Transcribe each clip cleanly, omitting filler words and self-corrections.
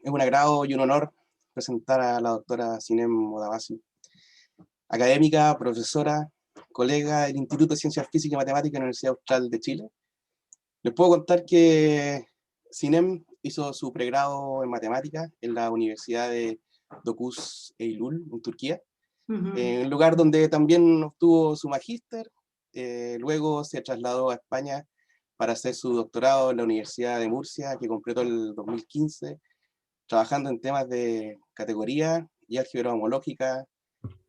es un agrado y un honor presentar a la doctora Sinem Modavasi, académica, profesora, colega del Instituto de Ciencias Físicas y Matemáticas de la Universidad Austral de Chile. Les puedo contar que Sinem hizo su pregrado en matemáticas en la Universidad de Dokuz Eylül, en Turquía, en un lugar donde también obtuvo su magíster. Luego se trasladó a España para hacer su doctorado en la Universidad de Murcia, que completó el 2015, trabajando en temas de categoría y álgebra homológica,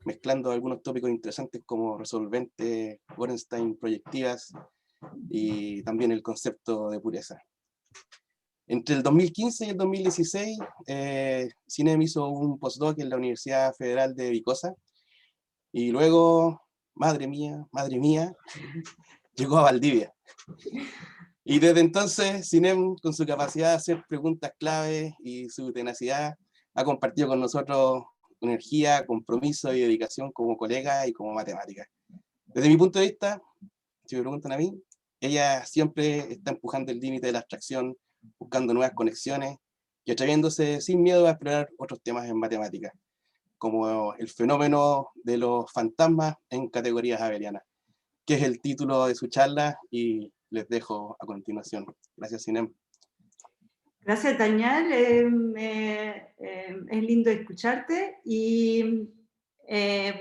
mezclando algunos tópicos interesantes como resolventes, Gorenstein, proyectivas y también el concepto de pureza. Entre el 2015 y el 2016, Sinem hizo un postdoc en la Universidad Federal de Vicosa y luego, madre mía, llegó a Valdivia. Y desde entonces, Sinem, con su capacidad de hacer preguntas clave y su tenacidad, ha compartido con nosotros energía, compromiso y dedicación como colega y como matemática. Desde mi punto de vista, si me preguntan a mí, ella siempre está empujando el límite de la abstracción, buscando nuevas conexiones y atreviéndose sin miedo a explorar otros temas en matemáticas, como el fenómeno de los fantasmas en categorías abelianas, que es el título de su charla, y les dejo a continuación. Gracias, Sinem. Gracias, Daniel. Es lindo escucharte. Y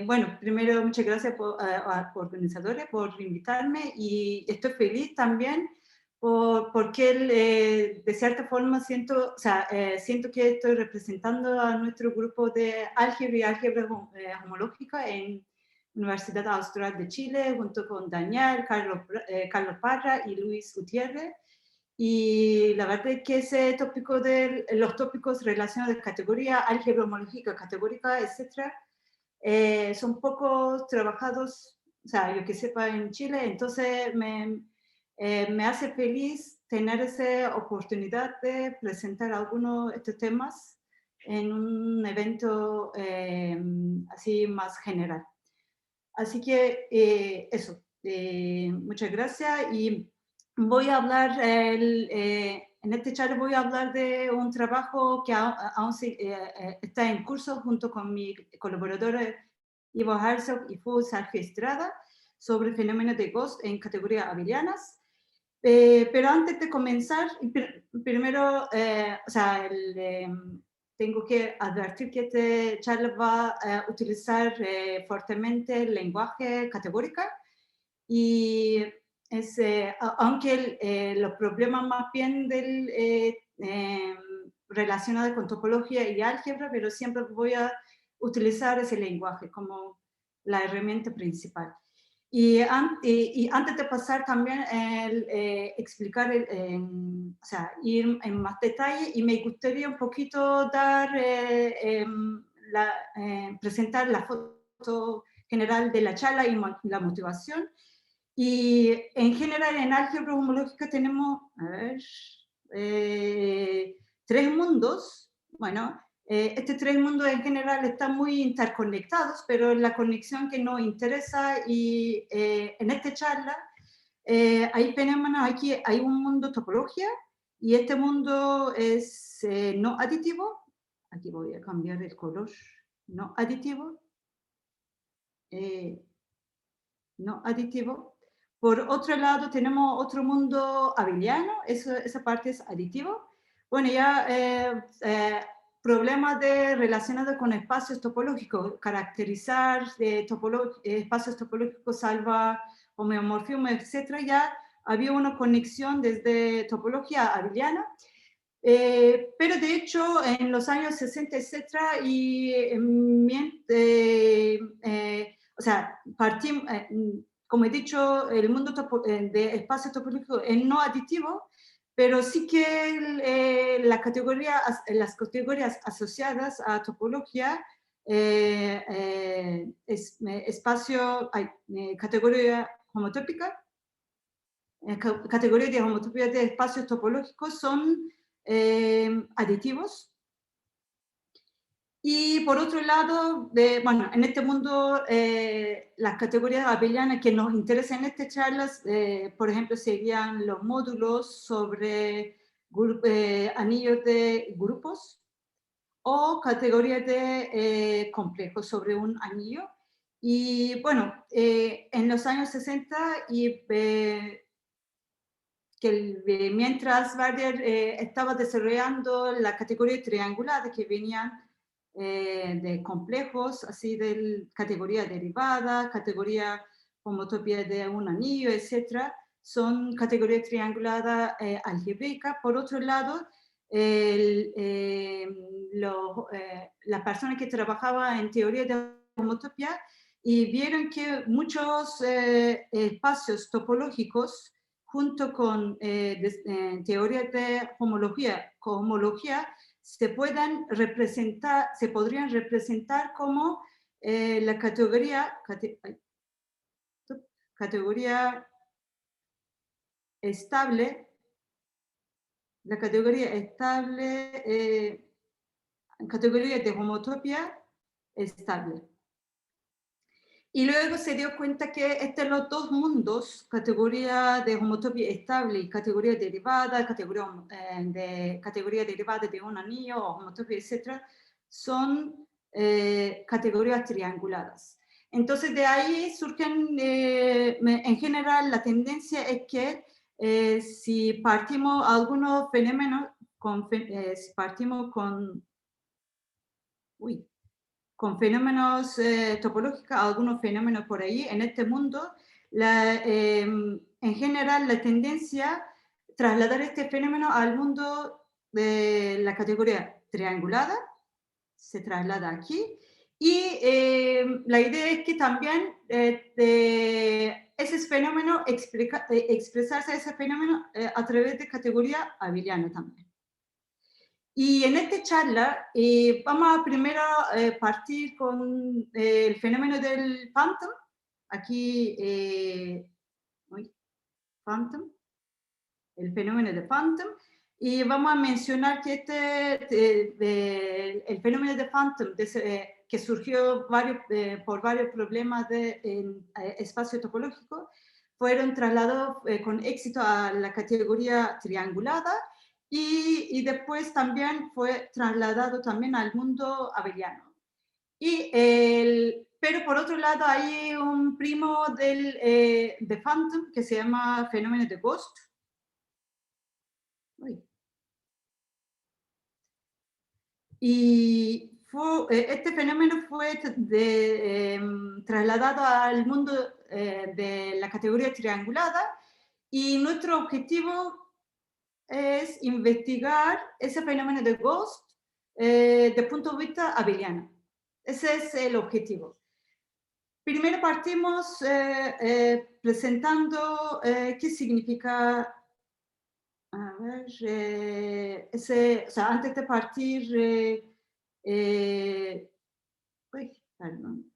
bueno, primero, muchas gracias a organizadores por invitarme. Y estoy feliz también porque de cierta forma siento que estoy representando a nuestro grupo de álgebra y álgebra homológica en Universidad Austral de Chile, junto con Daniel, Carlos Parra y Luis Gutiérrez. Y la verdad es que ese tópico de los tópicos relacionados de categoría, álgebra homológica, categórica, etcétera, son pocos trabajados, o sea, yo que sepa, en Chile. Entonces me hace feliz tener esa oportunidad de presentar algunos de estos temas en un evento así más general. Así que eso, muchas gracias. Y voy a hablar, en este chat voy a hablar de un trabajo que aún está en curso junto con mi colaborador Ivo Herzog y Fu Sergio Estrada sobre fenómenos de Ghost en categorías abelianas. Pero antes de comenzar, primero, tengo que advertir que esta charla va a utilizar fuertemente el lenguaje categórico y aunque los problemas más bien relacionados con topología y álgebra, pero siempre voy a utilizar ese lenguaje como la herramienta principal. Y antes de pasar también explicar, ir en más detalle, y me gustaría un poquito presentar la foto general de la charla y la motivación. Y en general en álgebra homológica tenemos, tres mundos. Bueno, estos tres mundos en general están muy interconectados, pero la conexión que nos interesa y en esta charla hay fenómenos, aquí hay un mundo topología y este mundo es no aditivo. Aquí voy a cambiar el color. No aditivo. No aditivo. Por otro lado, tenemos otro mundo abeliano, esa parte es aditivo. Bueno, ya problemas relacionados con espacios topológicos, caracterizar espacios topológicos, salva homeomorfismo, etc. Ya había una conexión desde topología abeliana. Pero de hecho, en los años 60, etc., como he dicho, el mundo de espacio topológico es no aditivo, pero sí que las categorías asociadas a topología, categoría homotópica, categorías de homotopía de espacios topológicos son aditivos. Y por otro lado, en este mundo, las categorías abelianas que nos interesan en estas charlas, por ejemplo, serían los módulos sobre anillos de grupos, o categoría de complejo sobre un anillo. Y bueno, en los años 60 mientras Bardier estaba desarrollando la categoría triangulada que venían de complejos, así de categoría derivada, categoría homotopía de un anillo, etc. Son categoría triangulada algebraica. Por otro lado, la persona que trabajaba en teoría de homotopía y vieron que muchos espacios topológicos junto con teoría de cohomología se podrían representar como la categoría estable, categoría de homotopía estable. Y luego se dio cuenta que los dos mundos, categoría de homotopía estable y categoría derivada, categoría derivada de un anillo o homotopía, etc., son categorías trianguladas. Entonces de ahí surgen, en general, la tendencia es que si partimos algunos fenómenos, si partimos con fenómenos topológicos, algunos fenómenos por ahí en este mundo, en general la tendencia trasladar este fenómeno al mundo de la categoría triangulada, se traslada aquí, y la idea es que también ese fenómeno, expresarse ese fenómeno a través de categoría abeliana también. Y en esta charla vamos a primero partir con el fenómeno del phantom. Aquí, phantom, el fenómeno de phantom. Y vamos a mencionar que el fenómeno de phantom, que surgió por varios problemas de espacio topológico, fueron trasladados con éxito a la categoría triangulada. Y después también fue trasladado también al mundo abeliano. Pero por otro lado hay un primo de Phantom que se llama fenómeno de Ghost. Y este fenómeno fue trasladado al mundo de la categoría triangulada, y nuestro objetivo es investigar ese fenómeno de Ghost desde el punto de vista abeliano. Ese es el objetivo. Primero partimos presentando qué significa, a ver, o sea, antes de partir, perdón.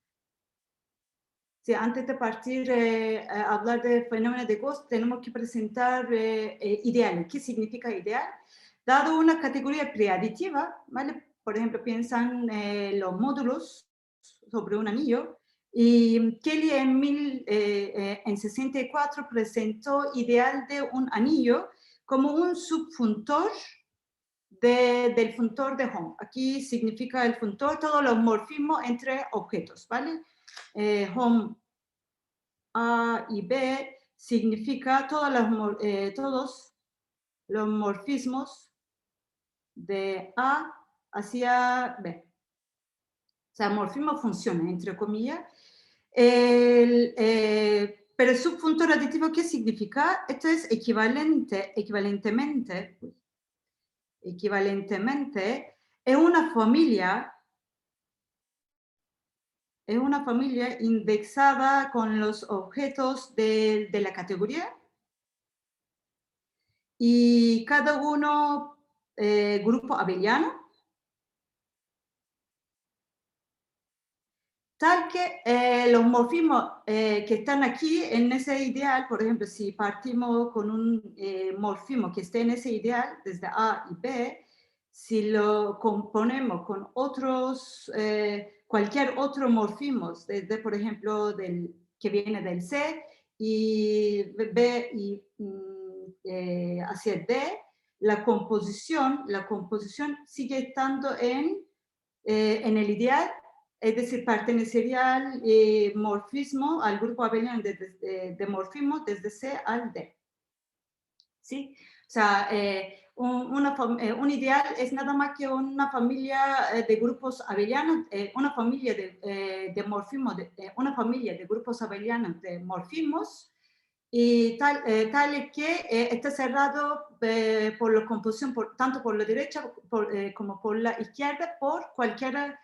Sí, antes de partir a hablar del fenómeno de Ghost, tenemos que presentar ideales. ¿Qué significa ideal? Dado una categoría preaditiva, ¿vale? Por ejemplo, piensan los módulos sobre un anillo, y Kelly en 64 presentó ideal de un anillo como un subfuntor del funtor de Hom. Aquí significa el funtor, todos los morfismos entre objetos, ¿vale? Hom A y B significa todos los morfismos de A hacia B. O sea, morfismo funciona, entre comillas. Pero el subfuntor aditivo, ¿qué significa? Esto es equivalentemente, es una familia indexada con los objetos de la categoría, y cada uno grupo abeliano, tal que los morfismos que están aquí en ese ideal, por ejemplo, si partimos con un morfismo que esté en ese ideal, desde A y B, si lo componemos con otros, cualquier otro morfismo, desde, por ejemplo, que viene del C y B y hacia D, la composición sigue estando en en el ideal, es decir, pertenecería al morfismo, al grupo abeliano de morfismos desde C al D. ¿Sí? O sea, un ideal es nada más que una familia de grupos abelianos, una familia de morfismos, una familia de grupos abelianos de morfismos, y tal que está cerrado por la composición, tanto por la derecha como por la izquierda, por cualquier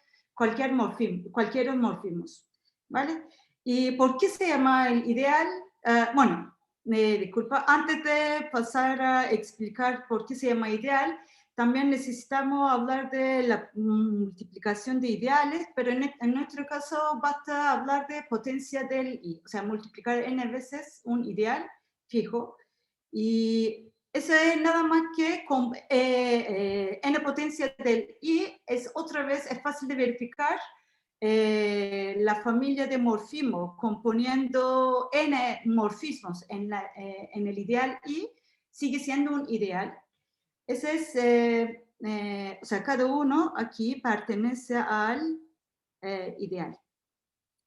morfismos, ¿vale? ¿Y por qué se llama el ideal? Bueno, disculpa, antes de pasar a explicar por qué se llama ideal, también necesitamos hablar de la multiplicación de ideales, pero en nuestro caso basta hablar de potencia del i, o sea, multiplicar n veces un ideal fijo, y eso es nada más que con n potencia del i, es otra vez, es fácil de verificar, la familia de morfismos componiendo n morfismos en el ideal i sigue siendo un ideal. Ese es, o sea, cada uno aquí pertenece al ideal.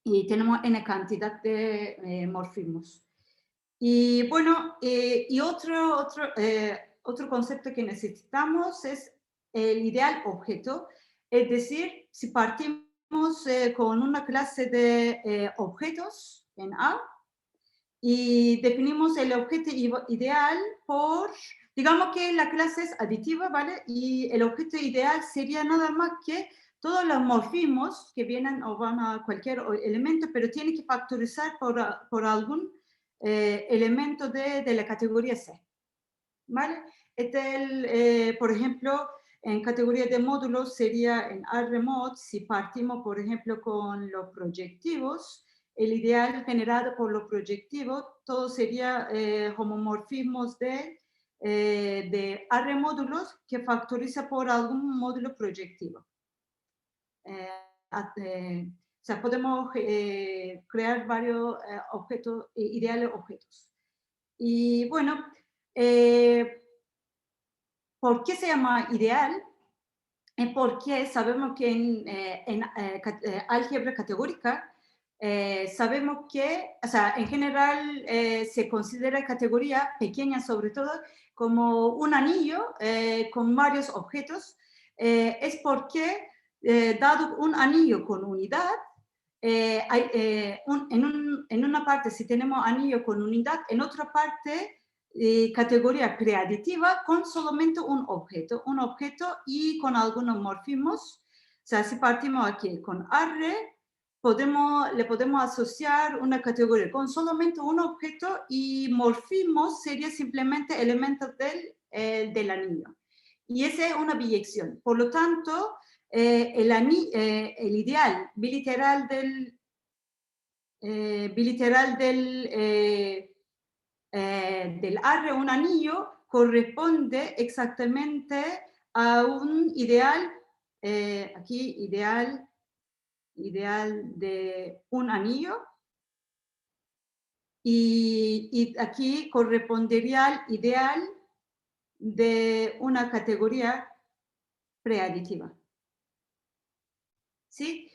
Y tenemos n cantidad de morfismos. Y bueno, y otro concepto que necesitamos es el ideal objeto. Es decir, si partimos con una clase de objetos en A, y definimos el objeto ideal por, digamos que la clase es aditiva, ¿vale? Y el objeto ideal sería nada más que todos los morfismos que vienen o van a cualquier elemento, pero tiene que factorizar por algún elemento de la categoría C, ¿vale? Por ejemplo, en categoría de módulos sería en R-mod, si partimos, por ejemplo, con los proyectivos, el ideal generado por los proyectivos, todo sería homomorfismos de R módulos que factoriza por algún módulo proyectivo. O sea, podemos crear varios objetos, ideales objetos. Y bueno, ¿por qué se llama ideal? Porque sabemos que en álgebra categórica sabemos que, o sea, en general se considera categoría pequeña sobre todo como un anillo con varios objetos. Es porque dado un anillo con unidad, en una parte si tenemos anillo con unidad, en otra parte categoría preaditiva con solamente un objeto y con algunos morfismos. O sea, si partimos aquí con R, le podemos asociar una categoría con solamente un objeto y morfismos sería simplemente elementos del anillo. Y esa es una biyección. Por lo tanto, el ideal biliteral del R, un anillo, corresponde exactamente a un ideal, aquí ideal de un anillo, y aquí correspondería al ideal de una categoría preaditiva. ¿Sí?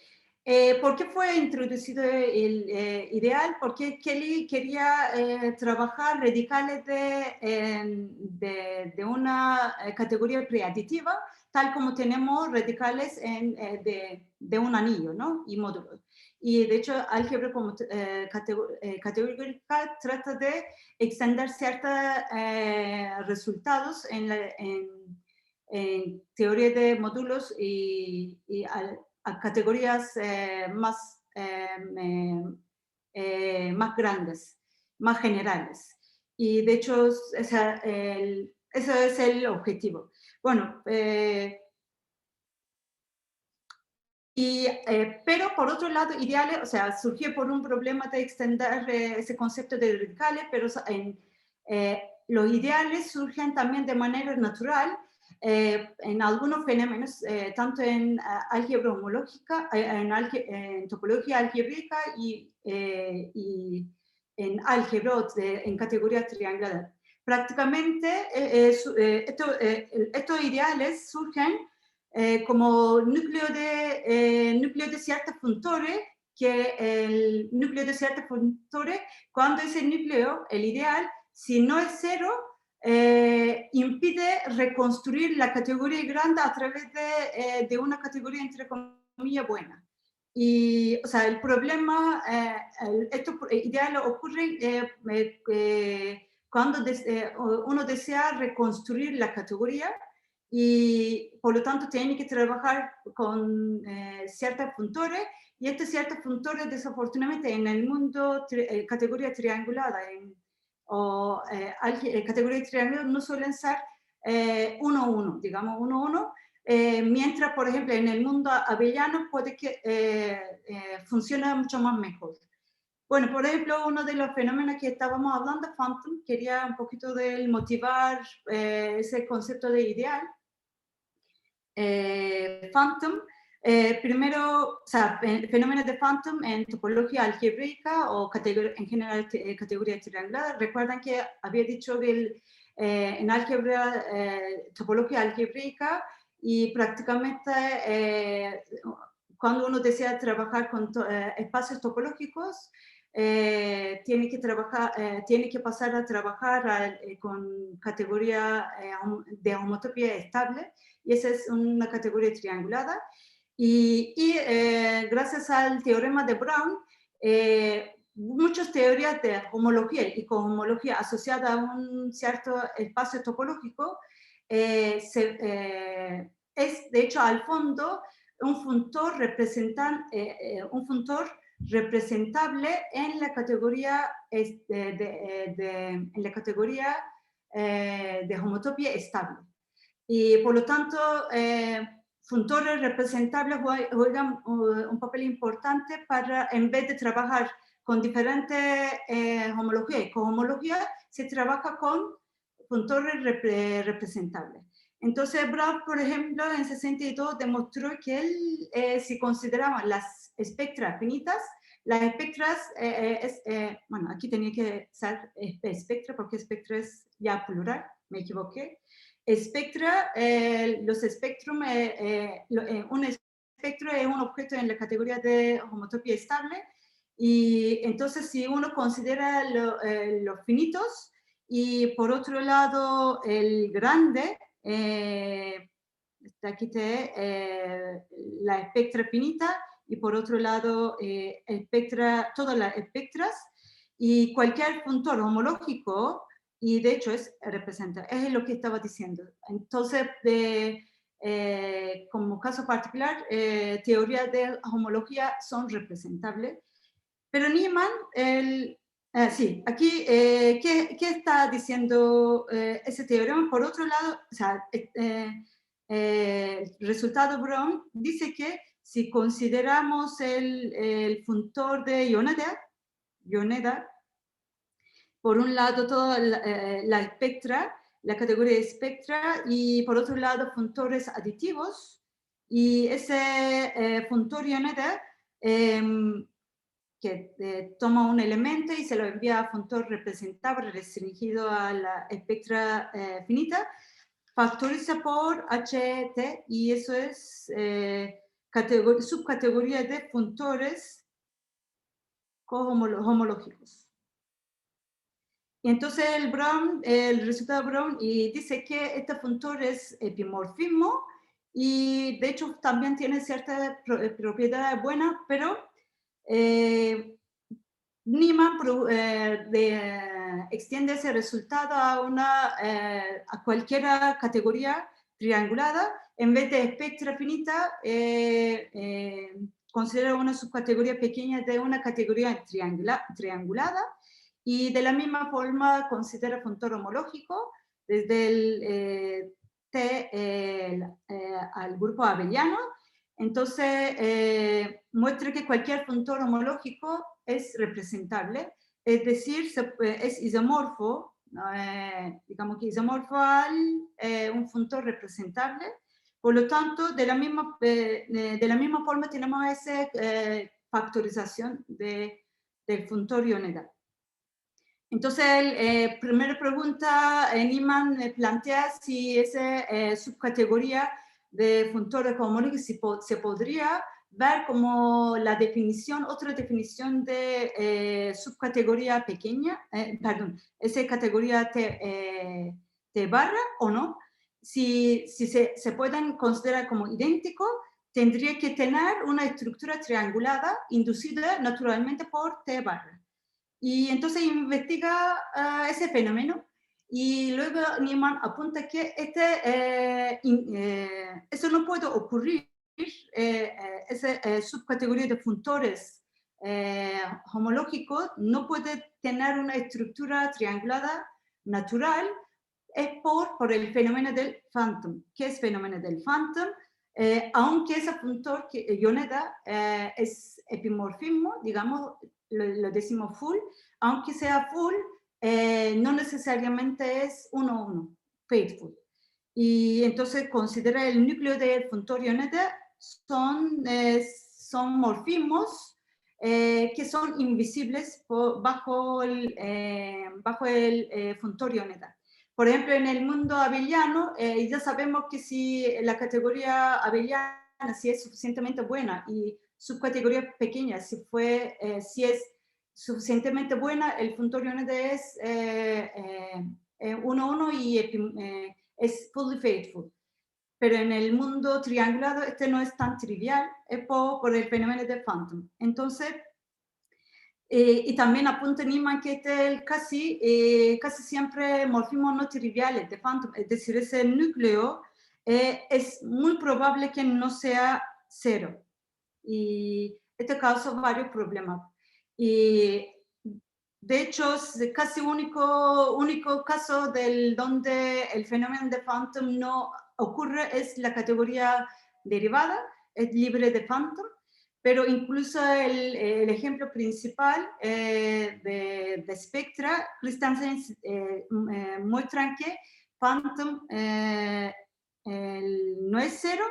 ¿Por qué fue introducido el ideal? Porque Kelly quería trabajar radicales de una categoría preaditiva, tal como tenemos radicales de un anillo, ¿no? Y módulos. Y de hecho, álgebra como categórica trata de extender ciertos resultados en teoría de módulos y a categorías más grandes, más generales. Y de hecho, ese es el objetivo. Bueno, pero por otro lado, ideales, o sea, surgió por un problema de extender ese concepto de radicales, pero los ideales surgen también de manera natural en algunos fenómenos, tanto en álgebra homológica, en topología algebraica y en álgebra en categoría triangular. Prácticamente estos ideales surgen como núcleo de ciertos funtores, que el núcleo de ciertos funtores, cuando ese núcleo, el ideal, si no es cero, impide reconstruir la categoría grande a través de una categoría, entre comillas, buena. Y, o sea, el problema, esto ideal ocurre cuando uno desea reconstruir la categoría y, por lo tanto, tiene que trabajar con ciertos funtores, y estos ciertos funtores, desafortunadamente, en el mundo, categoría triangulada, o categoría triangular, no suelen ser 1-1, digamos 1-1, mientras, por ejemplo, en el mundo abeliano puede que funcione mucho más mejor. Bueno, por ejemplo, uno de los fenómenos que estábamos hablando, Phantom, quería un poquito de motivar ese concepto de ideal. Phantom, primero, o sea, fenómenos de Phantom en topología algebraica o en general categoría triangular. Recuerdan que había dicho que en álgebra, topología algebraica, y prácticamente cuando uno desea trabajar con espacios topológicos, tiene que pasar a trabajar con categoría de homotopía estable, y esa es una categoría triangulada. Y gracias al teorema de Brown, muchas teorías de homología y cohomología asociada a un cierto espacio topológico es, de hecho, al fondo, un funtor representable en la categoría de homotopía estable. Y por lo tanto, funtores representables juegan un papel importante para, en vez de trabajar con diferentes homologías y cohomologías, se trabaja con funtores representables. Entonces, Brown, por ejemplo, en 62 demostró que él, si consideramos las espectras finitas, las espectras, bueno, aquí tenía que ser espectra, porque espectra es ya plural, me equivoqué. Espectra, los espectros, un espectro es un objeto en la categoría de homotopía estable, y entonces si uno considera los finitos y por otro lado el grande, aquí la espectra finita, y por otro lado todas las espectras, y cualquier funtor homológico, y de hecho es lo que estaba diciendo. Entonces, como caso particular, teorías de homología son representables. Pero Niemann, sí, aquí, ¿qué está diciendo ese teorema? Por otro lado, o sea, el resultado Brown dice que si consideramos el funtor de Yoneda, por un lado toda la espectra, la categoría de espectra, y por otro lado funtores aditivos, y ese funtor Yoneda que toma un elemento y se lo envía a funtor representable restringido a la espectra finita, factoriza por HT, y eso es subcategoría de funtores homológicos. Y entonces el resultado Brown dice que este funtor es epimorfismo, y de hecho también tiene ciertas propiedades buenas, pero Niemann extiende ese resultado a cualquier categoría triangulada. En vez de espectra finita, considera una subcategoría pequeña de una categoría triangulada, y de la misma forma considera funtor homológico desde el T al grupo abeliano. Entonces, muestra que cualquier funtor homológico es representable, es decir, es isomorfo, digamos que isomorfo al un funtor representable. Por lo tanto, de la misma forma tenemos esa factorización del funtor Yoneda. Entonces, primera pregunta, Niemann plantea si esa subcategoría de funtores homológicos se podría ver como la definición, otra definición de subcategoría pequeña, perdón, esa categoría T barra o no. Si se pueden considerar como idénticos, tendría que tener una estructura triangulada inducida naturalmente por T barra. Y entonces investiga ese fenómeno y luego Niemann apunta que eso no puede ocurrir, esa subcategoría de funtores homológicos no puede tener una estructura triangulada natural, es por el fenómeno del phantom. ¿Qué es fenómeno del phantom? Aunque ese funtor ioneda es epimorfismo, digamos, lo decimos full, aunque sea full, no necesariamente es 1-1, faithful. Y entonces considera el núcleo del funtor ioneda son morfismos que son invisibles bajo el funtor ioneda. Por ejemplo, en el mundo abeliano, ya sabemos que si la categoría abeliana si es suficientemente buena y subcategoría pequeña, si es suficientemente buena, el funtor ioneda es 1-1 y es fully faithful. Pero en el mundo triangulado este no es tan trivial, es por el fenómeno de phantom. Entonces, y también apunta Niemann que casi siempre morfismos no triviales de phantom, es decir, ese núcleo es muy probable que no sea cero. Y esto causa varios problemas. Y de hecho, es casi único caso donde el fenómeno de phantom no ocurre es la categoría derivada, es libre de phantom, pero incluso el ejemplo principal de Spectra, Christiansen muestran que phantom no es cero,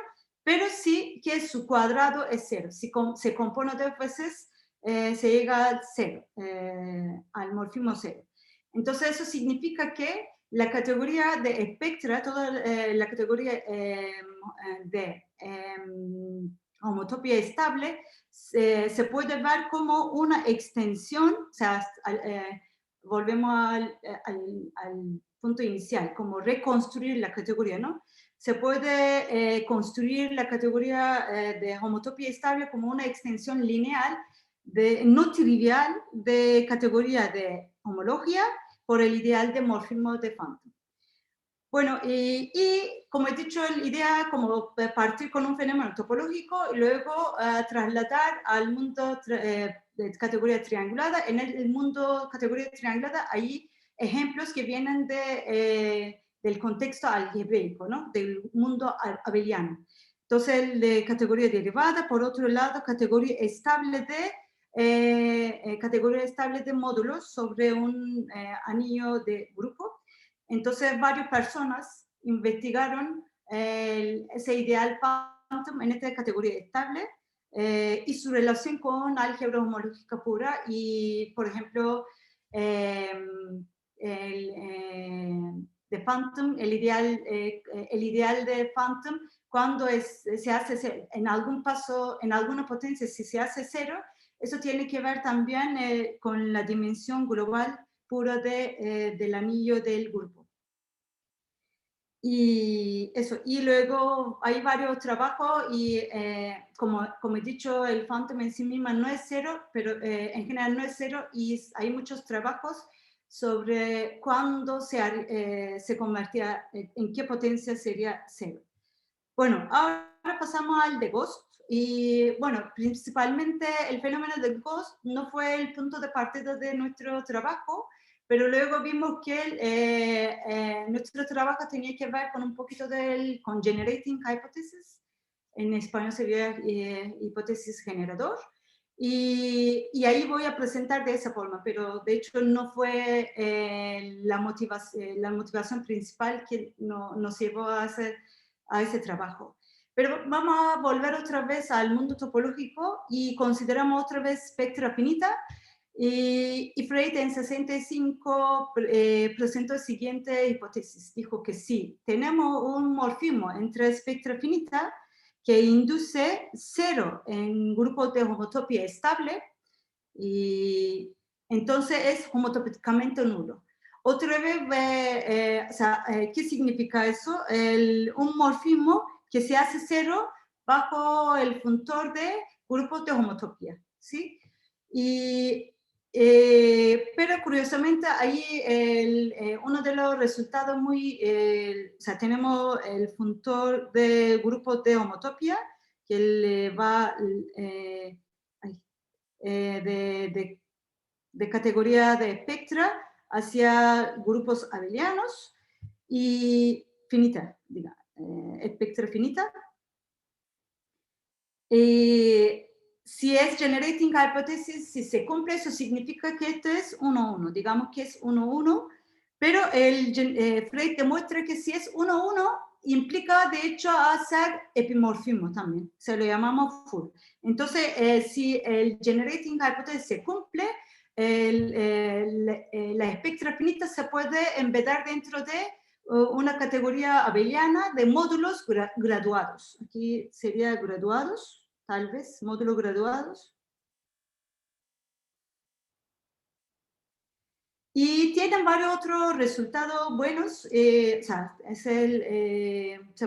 pero sí que su cuadrado es cero. Si se compone dos veces, se llega al cero, al morfismo cero. Entonces eso significa que la categoría de espectra, toda la categoría de homotopía estable, se puede ver como una extensión, o sea, volvemos al punto inicial, como reconstruir la categoría, ¿no? Se puede construir la categoría de homotopía estable como una extensión lineal no trivial de categoría de homología por el ideal de morfismo de phantom. Bueno, y como he dicho, la idea como partir con un fenómeno topológico y luego trasladar al mundo de categoría triangulada. En el mundo categoría triangulada hay ejemplos que vienen del contexto algebraico, ¿no? Del mundo abeliano. Entonces, el de categoría derivada, por otro lado, categoría estable de módulos sobre un anillo de grupo. Entonces, varias personas investigaron ese ideal phantom en esta categoría estable y su relación con álgebra homológica pura y, por ejemplo, de phantom, el ideal de phantom, cuando se hace en algún paso, en alguna potencia, si se hace cero, eso tiene que ver también con la dimensión global pura del anillo del grupo. Y eso, y luego hay varios trabajos y como he dicho, el phantom en sí misma no es cero, pero en general no es cero y hay muchos trabajos sobre cuándo se convertía, en qué potencia sería cero. Bueno, ahora pasamos al de Ghost y bueno, principalmente el fenómeno de Ghost no fue el punto de partida de nuestro trabajo, pero luego vimos que nuestro trabajo tenía que ver con un poquito con Generating Hypothesis, en español sería hipótesis generador, y ahí voy a presentar de esa forma, pero de hecho no fue la motivación principal que nos llevó a ese trabajo. Pero vamos a volver otra vez al mundo topológico y consideramos otra vez espectra finita. Y Freud en 65 presentó la siguiente hipótesis. Dijo que sí, tenemos un morfismo entre espectra finita que induce 0 en grupos de homotopía estable, y entonces es homotópicamente nulo. Otra vez, ¿qué significa eso? Un morfismo que se hace 0 bajo el funtor de grupos de homotopía, ¿sí? Pero curiosamente ahí uno de los resultados tenemos el funtor de grupos de homotopía que le va de categoría de espectra hacia grupos abelianos y finita, digamos, espectra finita. Si es generating hypothesis, si se cumple, eso significa que esto es 1-1, digamos que es 1-1, pero Freud demuestra que si es 1-1, implica de hecho hacer epimorfismo también, se lo llamamos full. Entonces, si el generating hypothesis se cumple, la espectra finita se puede embedar dentro de una categoría abeliana de módulos graduados. Aquí sería graduados. Tal vez, módulos graduados. Y tienen varios otros resultados buenos. Se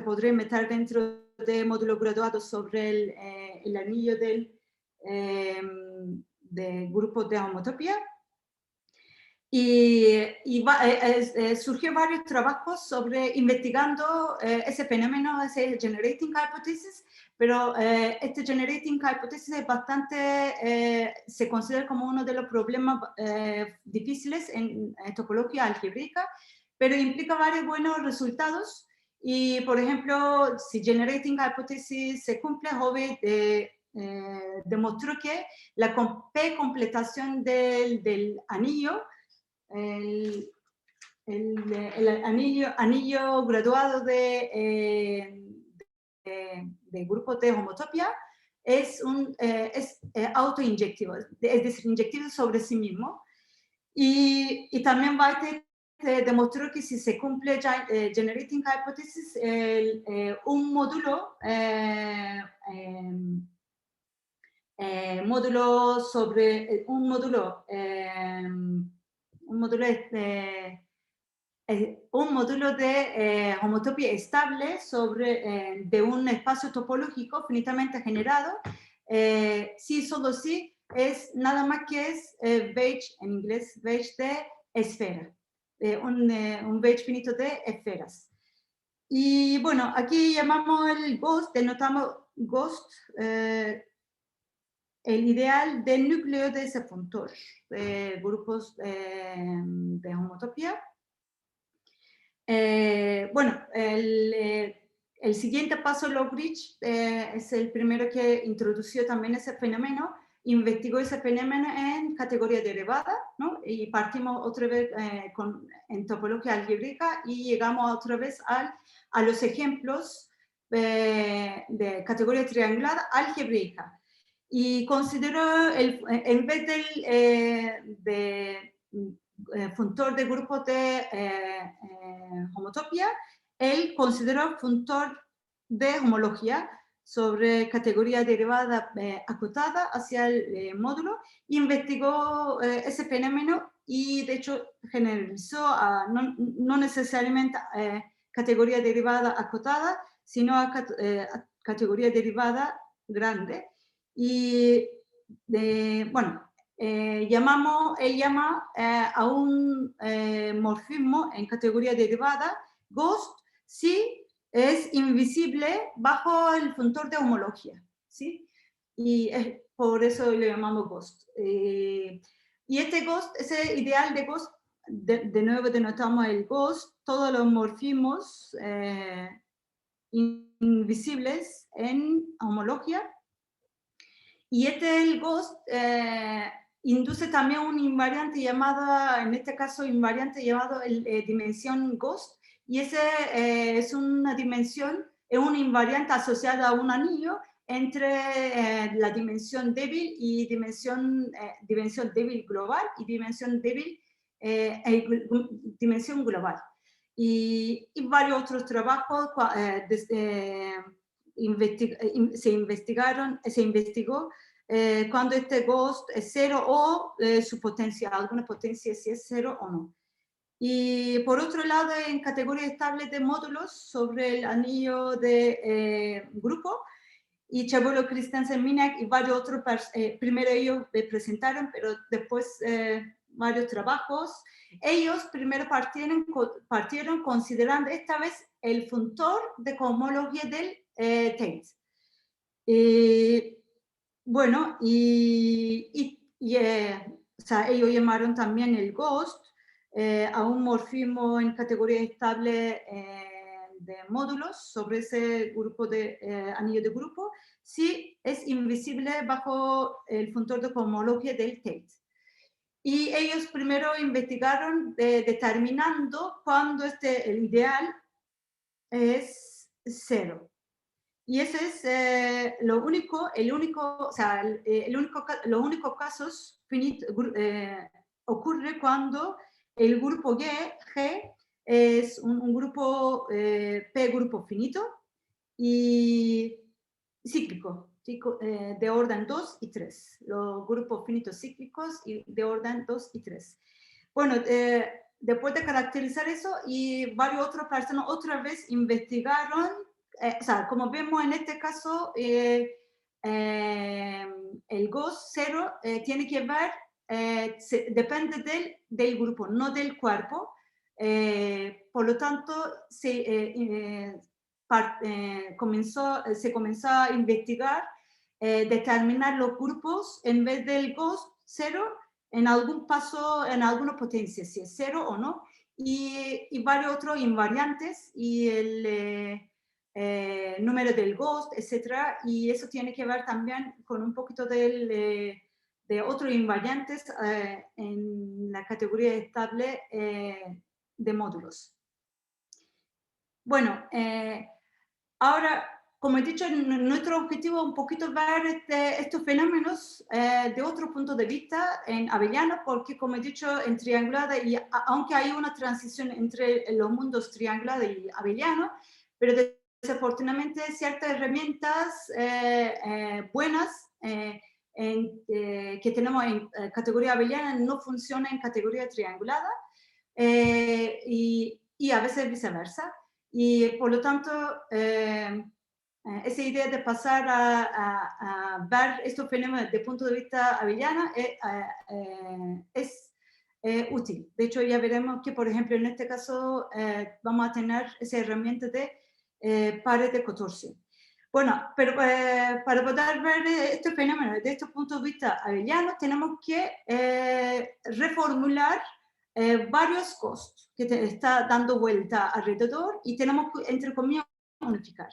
podría meter dentro de módulos graduados sobre el anillo de grupos de homotopía. Surgió varios trabajos sobre investigando ese fenómeno, ese generating hypothesis, pero este generating hypothesis es bastante, se considera como uno de los problemas difíciles en topología algebraica, pero implica varios buenos resultados. Y, por ejemplo, si generating hypothesis se cumple, Hove demostró que la completación del anillo, el anillo graduado de grupos de homotopía es autoinyectivo, es decir, inyectivo sobre sí mismo. Y también White demostró que si se cumple generating hypothesis, un módulo sobre un módulo de homotopía estable de un espacio topológico finitamente generado, sí, solo sí, es nada más que es Veitch, en inglés, Veitch de esfera, un Veitch finito de esferas. Y bueno, aquí llamamos el GHOST, denotamos GHOST, el ideal del núcleo de ese funtor de grupos de homotopía. Bueno, el siguiente paso, Logrich, es el primero que introdució también ese fenómeno, investigó ese fenómeno en categoría derivada, ¿no? Y partimos otra vez en topología algebraica y llegamos otra vez a los ejemplos de categoría triangulada algebraica. Y consideró, en vez de funtor de grupos de homotopía, él consideró funtor de homología sobre categoría derivada acotada hacia el módulo, investigó ese fenómeno y de hecho generalizó a no necesariamente categoría derivada acotada, sino a categoría derivada grande. Y bueno, él llama a un morfismo en categoría derivada, GHOST, si es invisible bajo el funtor de homología, ¿sí? Y por eso lo llamamos GHOST. Y este GHOST, ese ideal de GHOST, de nuevo denotamos el GHOST, todos los morfismos invisibles en homología. Y el GHOST induce también un invariante llamado, en este caso, invariante llamado dimensión GHOST, y ese es una dimensión, es un invariante asociado a un anillo entre la dimensión débil y dimensión débil global y dimensión débil dimensión global. Y varios otros trabajos se investigó cuando este ghost es cero o su potencia, alguna potencia si es cero o no. Y por otro lado, en categoría estable de módulos sobre el anillo de grupo, y Chabolo, Christensen, Minak y varios otros, primero ellos presentaron, pero después varios trabajos. Ellos primero partieron considerando esta vez el funtor de cohomología del Tate. Bueno, o sea, ellos llamaron también el ghost a un morfismo en categoría estable de módulos sobre ese grupo de anillo de grupo, si es invisible bajo el funtor de cohomología del Tate. Y ellos primero investigaron determinando cuándo el ideal es cero. Y ese es los únicos casos ocurre cuando el grupo G es un grupo P grupo finito y cíclico, de orden 2 y 3. Los grupos finitos cíclicos y de orden 2 y 3. Bueno, después de caracterizar eso, y varios otros personas otra vez investigaron, o sea, como vemos en este caso, el GOS 0 tiene que ver, depende del grupo, no del cuerpo. Por lo tanto, se comenzó a investigar, determinar los grupos en vez del GOS 0 en algún paso, en alguna potencia, si es 0 o no, y varios otros invariantes, y el número del ghost, etcétera, y eso tiene que ver también con un poquito de otros invariantes en la categoría estable de módulos. Bueno, ahora, como he dicho, nuestro objetivo es un poquito ver estos fenómenos de otro punto de vista en abeliano, porque como he dicho, en triangulada, y aunque hay una transición entre los mundos triangulada y abeliano, pero desafortunadamente ciertas herramientas buenas que tenemos en categoría abeliana no funcionan en categoría triangulada, y a veces viceversa. Y por lo tanto, esa idea de pasar a ver estos fenómenos desde el punto de vista abeliano es útil. De hecho, ya veremos que, por ejemplo, en este caso vamos a tener esa herramienta de pares de contorsión. Bueno, pero para poder ver este fenómeno desde este punto de vista abeliano, tenemos que reformular varios costos que te está dando vuelta alrededor, y tenemos que, entre comillas, unificar.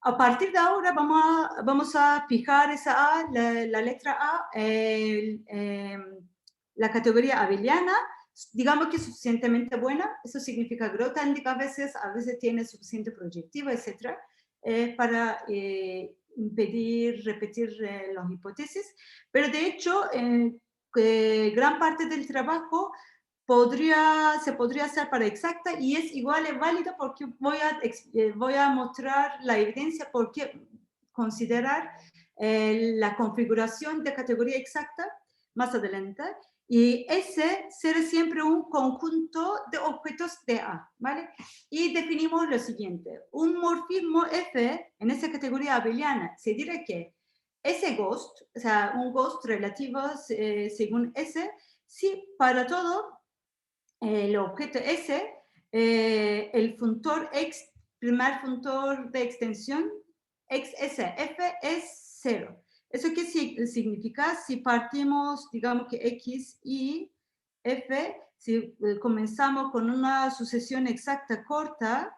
A partir de ahora vamos a fijar esa A, la letra A, la categoría abeliana, digamos que es suficientemente buena. Eso significa Grothendieck a veces tiene suficiente proyectiva, etc., para impedir repetir las hipótesis. Pero de hecho, gran parte del trabajo se podría hacer para exacta, y es igual, es válido, porque voy a mostrar la evidencia por qué considerar la configuración de categoría exacta más adelante. Y ese será siempre un conjunto de objetos de A, ¿vale? Y definimos lo siguiente: un morfismo F en esa categoría abeliana se dirá que ese ghost, o sea, un ghost relativo según S, si para todo el objeto S, el funtor X, primer funtor de extensión, XSF es 0. ¿Eso qué significa? Si partimos, digamos que X y F, si comenzamos con una sucesión exacta corta,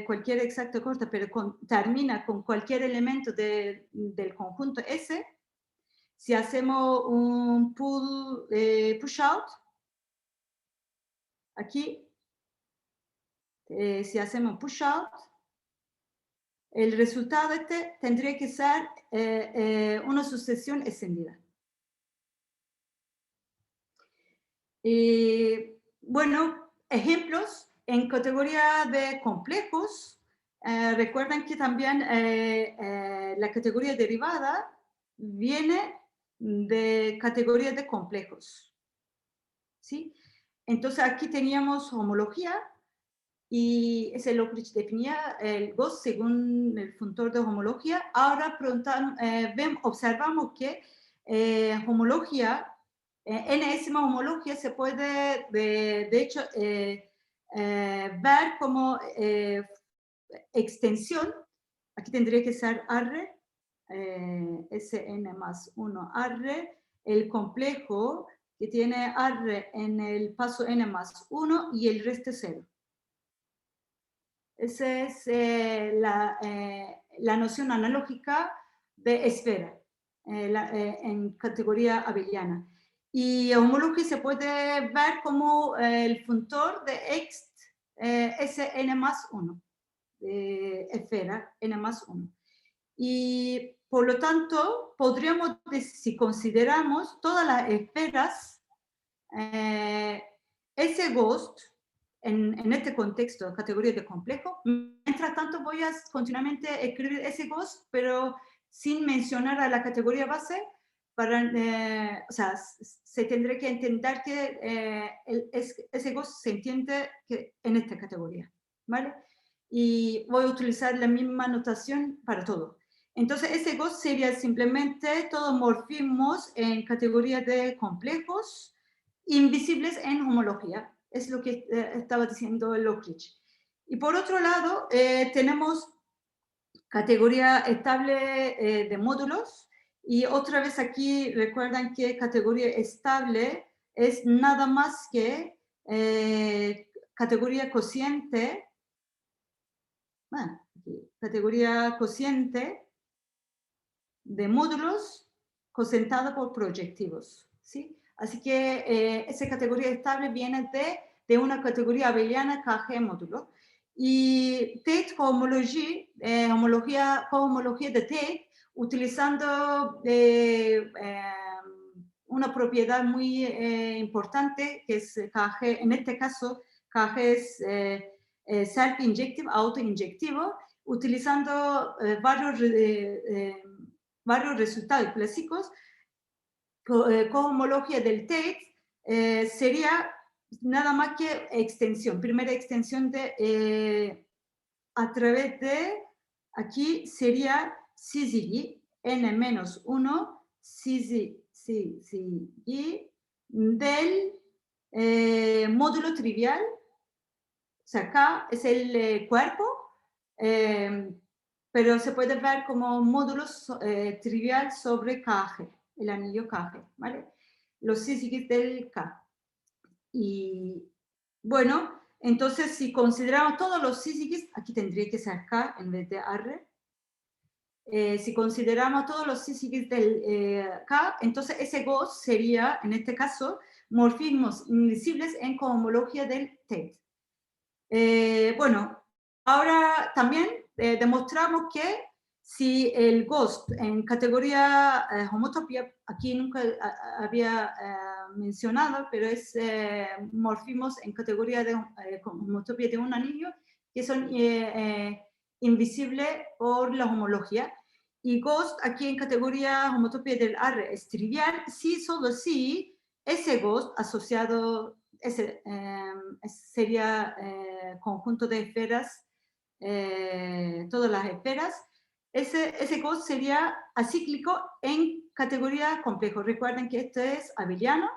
cualquier exacta corta, pero termina con cualquier elemento del conjunto S, si hacemos un push-out, aquí, si hacemos push-out, el resultado tendría que ser una sucesión extendida. Bueno, ejemplos en categoría de complejos. Recuerden que también la categoría derivada viene de categoría de complejos, ¿sí? Entonces aquí teníamos homología y ese Locrich definía el GOS según el funtor de homología. Ahora observamos que homología, enésima homología se puede de hecho ver como extensión. Aquí tendría que ser arre, Sn más 1 arre, el complejo que tiene arre en el paso n más 1 y el resto 0. Esa es la noción analógica de esfera en categoría abeliana. Y homología se puede ver como el funtor de x Sn más 1, esfera n más 1. Y por lo tanto, podríamos decir, si consideramos todas las esferas, ese GHOST, en este contexto de categoría de complejo, mientras tanto voy a continuamente escribir ese GHOST, pero sin mencionar a la categoría base, o sea, se tendrá que entender que ese GHOST se entiende que en esta categoría, ¿vale? Y voy a utilizar la misma notación para todo. Entonces, ese GHOST sería simplemente todos morfismos en categoría de complejos, invisibles en homología. Es lo que estaba diciendo Locrich. Y por otro lado, tenemos categoría estable de módulos. Y otra vez aquí recuerdan que categoría estable es nada más que categoría cociente. Bueno, categoría cociente de módulos cosentada por proyectivos, ¿sí? Así que esa categoría estable viene de una categoría abeliana KG módulo. Y Tate cohomología de Tate, utilizando una propiedad muy importante, que es KG, en este caso, KG es self-injective, auto-inyectivo, utilizando varios resultados clásicos. Cohomología del Tate sería nada más que extensión, primera extensión de a través de, aquí sería CZY, n-1, CZY del módulo trivial, o sea, K es el cuerpo, pero se puede ver como módulos trivial sobre KG, el anillo KG, ¿vale? Los sígilis del K. Y bueno, entonces si consideramos todos los sígilis, aquí tendría que ser K en vez de R. Si consideramos todos los sígilis del K, entonces ese GHOST sería, en este caso, morfismos invisibles en cohomología del Tate. Bueno, ahora también demostramos que si el GHOST en categoría homotopía, aquí nunca había mencionado, pero es morfismos en categoría de homotopía de un anillo, que son invisibles por la homología. Y GHOST aquí en categoría homotopía del R es trivial, si solo si ese GHOST asociado sería conjunto de esferas, todas las esferas. Ese GHOST sería acíclico en categoría complejo. Recuerden que esto es abeliano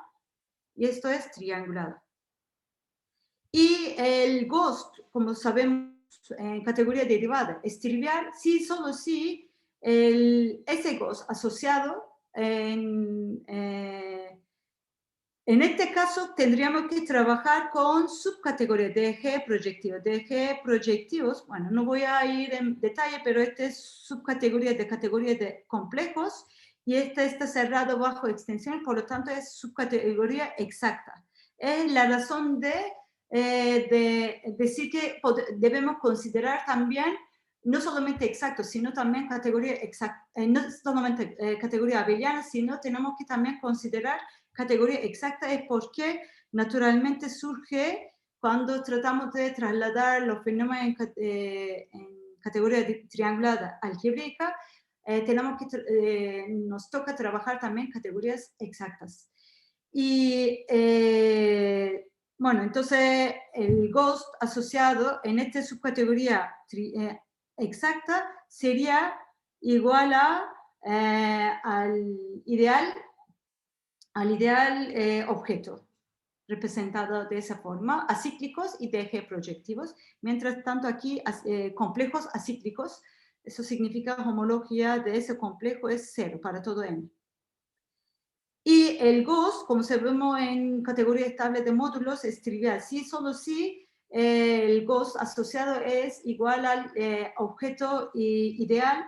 y esto es triangulado. Y el GHOST, como sabemos, en categoría derivada, es trivial si solo si ese GHOST asociado en este caso, tendríamos que trabajar con subcategorías de DG proyectivos. DG proyectivos, bueno, no voy a ir en detalle, pero esta es subcategoría de complejos y este está cerrado bajo extensión, por lo tanto es subcategoría exacta. Es la razón de decir que debemos considerar también no solamente exactos, sino también categoría no solamente categoría abeliana, sino tenemos que también considerar categoría exacta, es porque naturalmente surge cuando tratamos de trasladar los fenómenos en categoría triangular algebraica, nos toca trabajar también categorías exactas. Y bueno, entonces el GHOST asociado en esta subcategoría exacta sería igual al ideal objeto, representado de esa forma, acíclicos y de eje proyectivos. Mientras tanto aquí, complejos acíclicos, eso significa homología de ese complejo es 0 para todo n. Y el GHOST, como se vemos en categoría estable de módulos, es trivial. Sí, solo si el GHOST asociado es igual al objeto ideal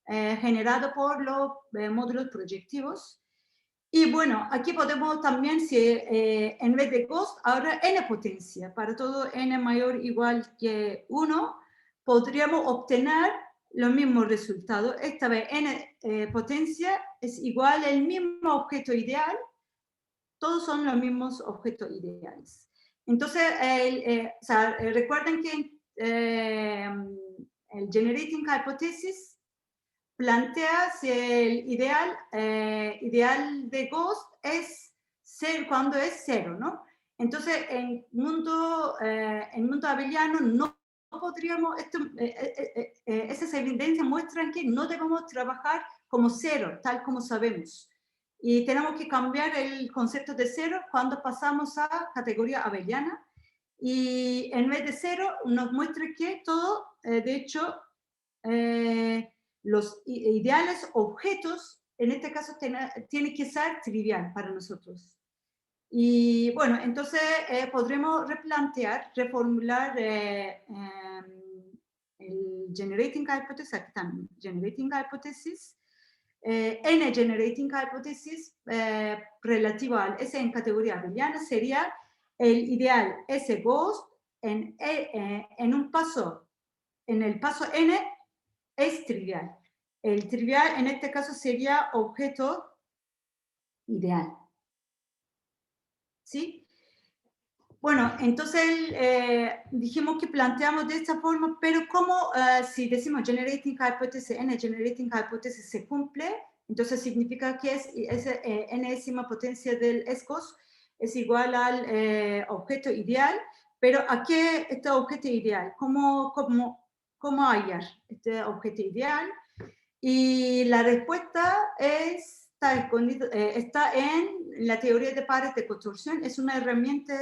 generado por los módulos proyectivos. Y bueno, aquí podemos también, si en vez de GHOST, ahora n potencia, para todo n mayor o igual que 1, podríamos obtener los mismos resultados. Esta vez n potencia es igual al mismo objeto ideal, todos son los mismos objetos ideales. Entonces, recuerden que el Generating Hypothesis plantea si el ideal de GHOST es cuando es 0, ¿no? Entonces, en mundo abeliano no podríamos, esas evidencias muestran que no debemos trabajar como 0, tal como sabemos. Y tenemos que cambiar el concepto de 0 cuando pasamos a categoría abeliana. Y en vez de 0 nos muestra que todo, de hecho, los ideales objetos, en este caso, tiene que ser trivial para nosotros. Y bueno, entonces podremos reformular el Generating Hypothesis, aquí también, Generating Hypothesis, n Generating Hypothesis relativo al S en categoría abeliana sería el ideal S GHOST en un paso, en el paso n es trivial. El trivial en este caso sería objeto ideal. ¿Sí? Bueno, entonces dijimos que planteamos de esta forma, pero como si decimos Generating Hypothesis, n Generating Hypothesis se cumple, entonces significa que es enésima potencia del S-GHOST es igual al objeto ideal, pero ¿a qué este objeto ideal? ¿Cómo hallar este objeto ideal? Y la respuesta está en la teoría de pares de contorsión. Es una herramienta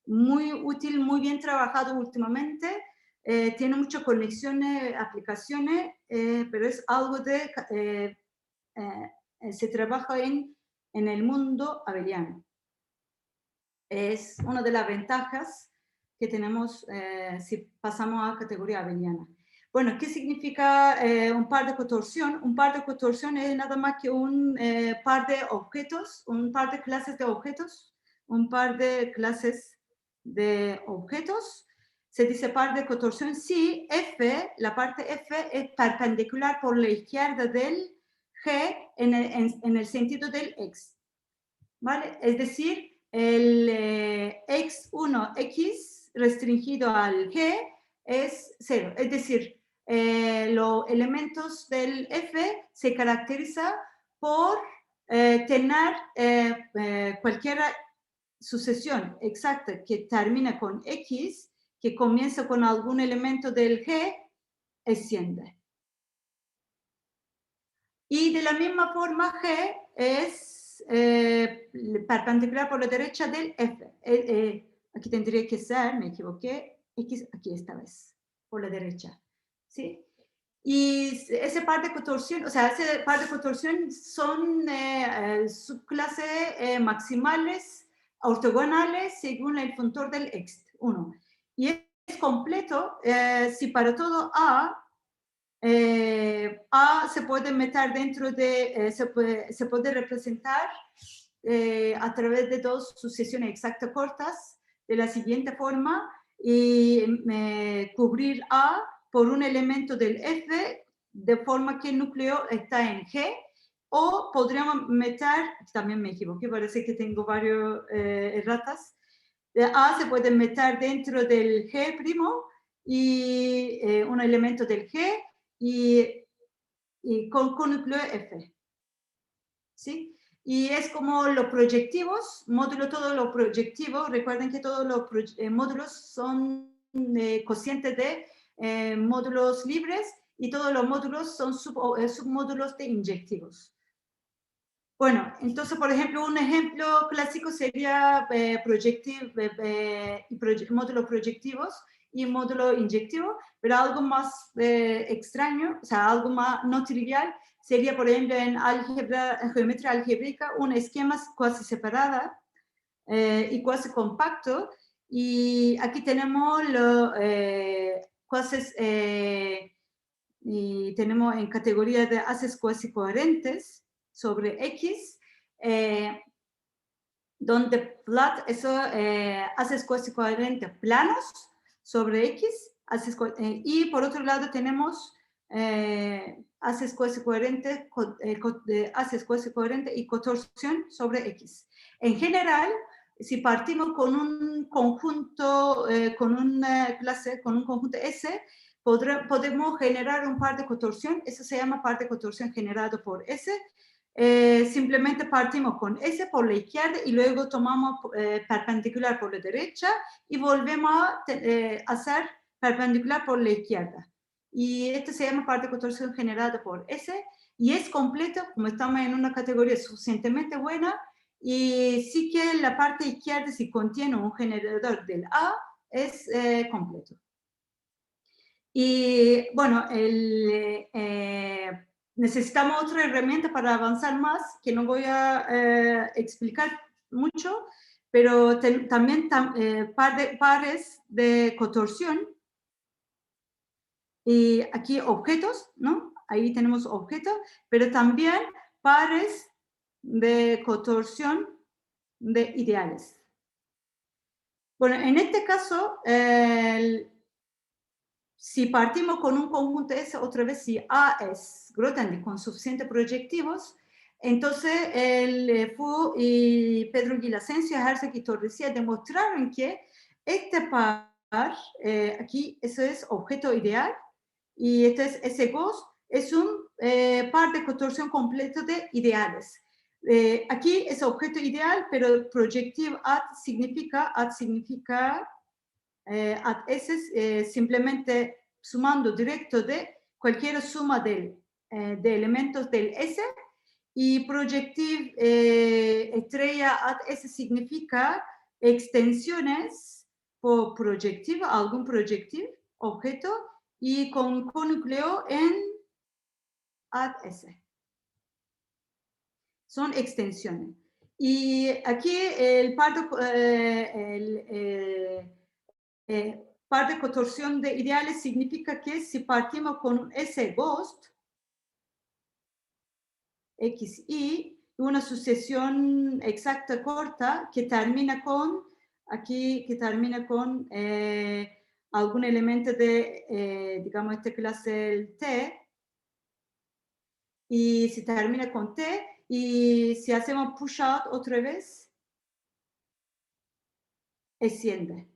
muy útil, muy bien trabajada últimamente. Tiene muchas conexiones, aplicaciones, pero es algo se trabaja en el mundo abeliano. Es una de las ventajas que tenemos si pasamos a categoría abeliana. Bueno, ¿qué significa un par de contorsión? Un par de contorsión es nada más que un par de objetos, un par de clases de objetos, un par de clases de objetos. Se dice par de contorsión si F, la parte F, es perpendicular por la izquierda del G en el sentido del X. ¿Vale? Es decir, el x1x restringido al G es 0. Es decir, los elementos del F se caracterizan por tener cualquier sucesión exacta que termina con X, que comienza con algún elemento del G, es siempre. Y de la misma forma, G es perpendicular por la derecha del F. Aquí tendría que ser, me equivoqué, X aquí esta vez, por la derecha. ¿Sí? Y ese par de contorsión, o sea, ese par de contorsión son subclases maximales ortogonales según el funtor del X1. Y es completo si para todo A se puede meter dentro de, se puede representar a través de dos sucesiones exactas cortas de la siguiente forma y cubrir A por un elemento del F, de forma que el núcleo está en G, o podríamos meter, también me equivoqué, parece que tengo varios erratas, A se puede meter dentro del G' y un elemento del G y con núcleo F. ¿Sí? Y es como los proyectivos, módulo todo lo proyectivo. Recuerden que todos los módulos son cocientes de módulos libres y todos los módulos son submódulos de inyectivos. Bueno, entonces, por ejemplo, un ejemplo clásico sería módulos proyectivos y módulo inyectivo, pero algo más extraño, o sea, algo más no trivial, sería, por ejemplo, en geometría algebraica, un esquema cuasi separada y cuasi compacto, y aquí tenemos los y tenemos en categoría de haces cuasi coherentes sobre X, donde flat, eso haces cuasi coherentes planos sobre X, y por otro lado tenemos haces cuasi coherente y contorsión sobre X. En general, si partimos con un conjunto, con una clase, con un conjunto S, podemos generar un par de contorsión. Eso se llama par de contorsión generado por S. Simplemente partimos con S por la izquierda y luego tomamos perpendicular por la derecha y volvemos a hacer perpendicular por la izquierda. Y esto se llama par de contorsión generado por S y es completo, como estamos en una categoría suficientemente buena, y sí que la parte izquierda, si contiene un generador del A, es completo. Y bueno, necesitamos otra herramienta para avanzar más, que no voy a explicar mucho, pero también pares de contorsión. Y aquí objetos, ¿no? Ahí tenemos objetos, pero también pares de contorsión de ideales. Bueno, en este caso, si partimos con un conjunto S, otra vez si A es Grothendieck con suficientes proyectivos, entonces Fu y Pedro Villasencio, Herzog y Tordesillas demostraron que este par, aquí eso es objeto ideal, y este es S-Ghost, es un par de contorsión completo de ideales. Aquí es objeto ideal, pero projective ad significa ad S simplemente sumando directo de cualquier suma de elementos del S, y projective estrella ad S significa extensiones por projective, algún projective, objeto, y con núcleo en ad S. Son extensiones. Y aquí el par de contorsión de ideales significa que si partimos con un S-Ghost, XY, una sucesión exacta corta que termina con, aquí, que termina con algún elemento de, digamos, esta clase, el T, y si termina con T, y si hacemos push out otra vez, asciende.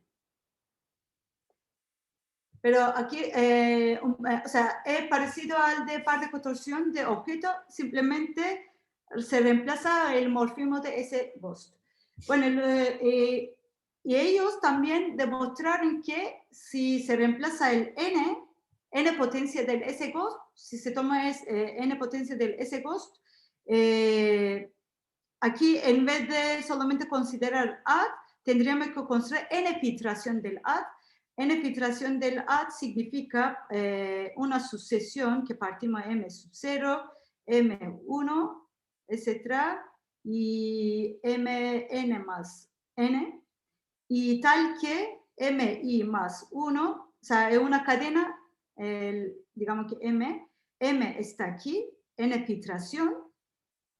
Pero aquí, o sea, es parecido al de par de contorsión de objeto, simplemente se reemplaza el morfismo de ese Ghost. Bueno, y ellos también demostraron que si se reemplaza el n potencia del S-Ghost, si se toma n potencia del S-Ghost, aquí en vez de solamente considerar ad, tendríamos que considerar n filtración del ad. N filtración del ad significa una sucesión que partimos m sub 0, m1, etc. y mn más n, y tal que mi más 1, o sea, es una cadena, digamos que m está aquí, n filtración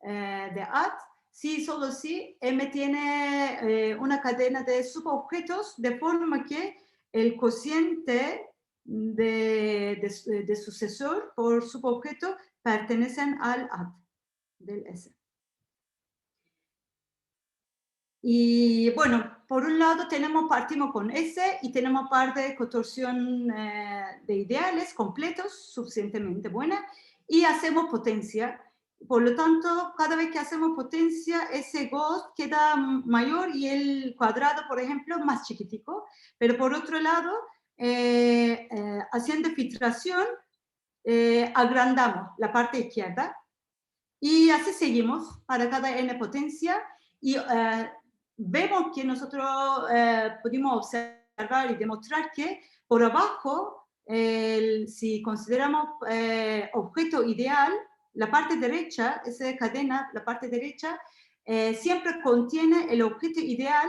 de ad, si solo si m tiene una cadena de subobjetos, de forma que el cociente de sucesor por subobjeto pertenecen al ad del S. Y bueno, por un lado partimos con S y tenemos par de contorsión de ideales completos, suficientemente buena, y hacemos potencia. Por lo tanto, cada vez que hacemos potencia, ese GOT queda mayor y el cuadrado, por ejemplo, más chiquitico. Pero por otro lado, haciendo filtración, agrandamos la parte izquierda. Y así seguimos para cada n potencia. Y vemos que nosotros pudimos observar y demostrar que por abajo, si consideramos objeto ideal, la parte derecha, esa cadena, la parte derecha, siempre contiene el objeto ideal,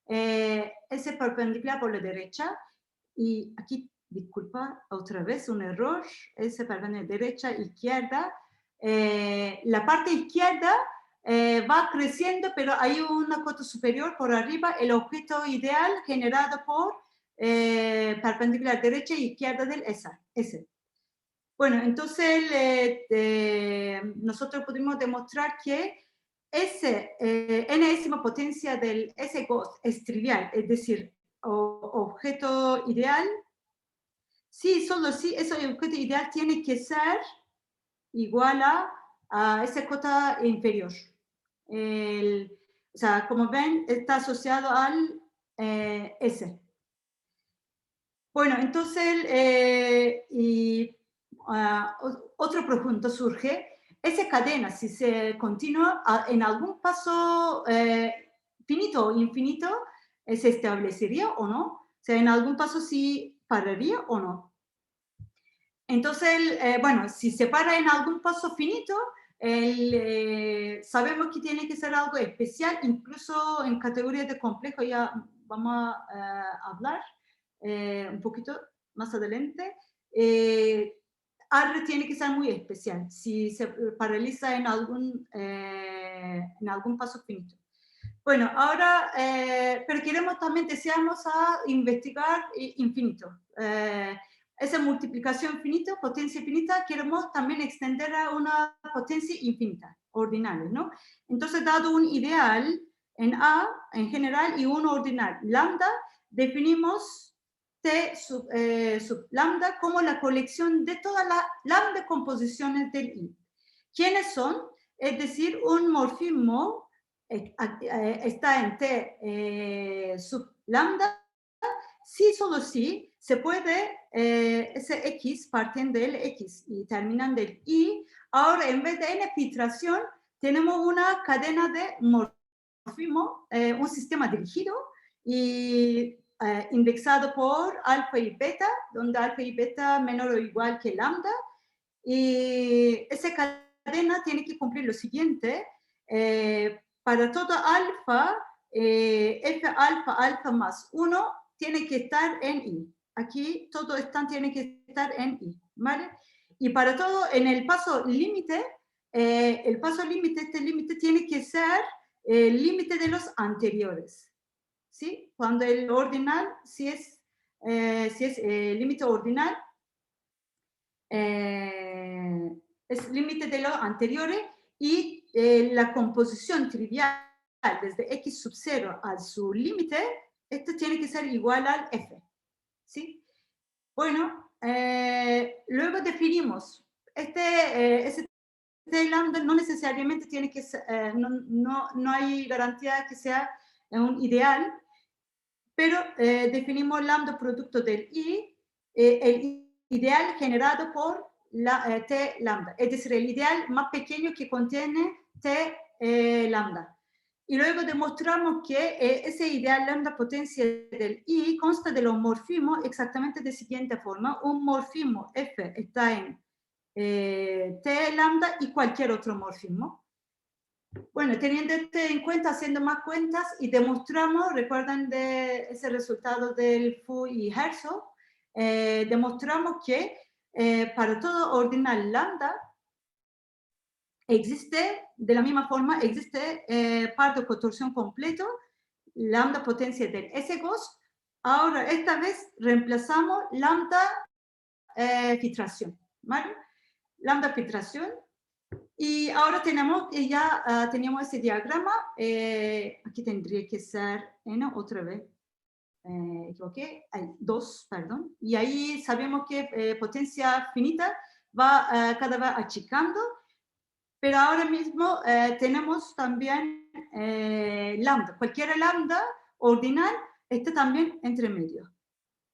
ese perpendicular por la derecha. Y aquí, disculpa, otra vez un error, ese perpendicular derecha, izquierda. La parte izquierda va creciendo, pero hay una cota superior por arriba, el objeto ideal generado por perpendicular derecha e izquierda del S. Bueno, entonces nosotros pudimos demostrar que enésima potencia del S GOT es trivial, es decir, objeto ideal, sí, solo sí, ese objeto ideal tiene que ser igual a esa cota inferior. O sea, como ven, está asociado al S. Bueno, entonces, otro pregunta surge. Esa cadena, si se continúa en algún paso finito o infinito, ¿se establecería o no? O sea, en algún paso sí pararía o no. Entonces, bueno, si se para en algún paso finito, sabemos que tiene que ser algo especial, incluso en categorías de complejo, ya vamos a hablar un poquito más adelante. R tiene que ser muy especial, si se paraliza en algún paso finito. Bueno, ahora, pero deseamos investigar infinito. Esa multiplicación finita, potencia infinita, queremos también extender a una potencia infinita, ordinal, ¿no? Entonces, dado un ideal en A, en general, y un ordinal lambda, definimos T sub lambda como la colección de todas las lambda composiciones del I. ¿Quiénes son? Es decir, un morfismo está en T sub lambda, sí, solo sí, se puede, ese X parten del X y terminan del Y. Ahora, en vez de n filtración, tenemos una cadena de morfismo, un sistema dirigido y indexado por alfa y beta, donde alfa y beta menor o igual que lambda. Y esa cadena tiene que cumplir lo siguiente. Para todo alfa, f alfa, alfa más 1, tiene que estar en I. Aquí todo tiene que estar en I, ¿vale? Y para todo, en el paso límite, este límite tiene que ser el límite de los anteriores, ¿sí? Cuando el ordinal, si es límite ordinal, es límite de los anteriores y la composición trivial desde x sub 0 a su límite, esto tiene que ser igual al f, ¿sí? Bueno, luego definimos, ese T lambda no necesariamente tiene que ser, no hay garantía que sea un ideal, pero definimos lambda producto del I, el ideal generado por T lambda, es decir, el ideal más pequeño que contiene T lambda. Y luego demostramos que ese ideal lambda potencia del I consta de los morfismos exactamente de siguiente forma. Un morfismo F está en T lambda y cualquier otro morfismo. Bueno, teniendo esto en cuenta, haciendo más cuentas y demostramos, recuerdan de ese resultado del Fu y Herzog, demostramos que para todo ordinal lambda existe, de la misma forma, existe par de contorsión completo, lambda potencia del S-GOS. Ahora, esta vez reemplazamos lambda filtración, ¿vale? Lambda filtración. Y ahora tenemos, ya teníamos ese diagrama, aquí tendría que ser n otra vez, equivoqué, hay 2, perdón, y ahí sabemos que potencia finita va cada vez achicando, pero ahora mismo tenemos también lambda, cualquier lambda ordinal está también entre medio,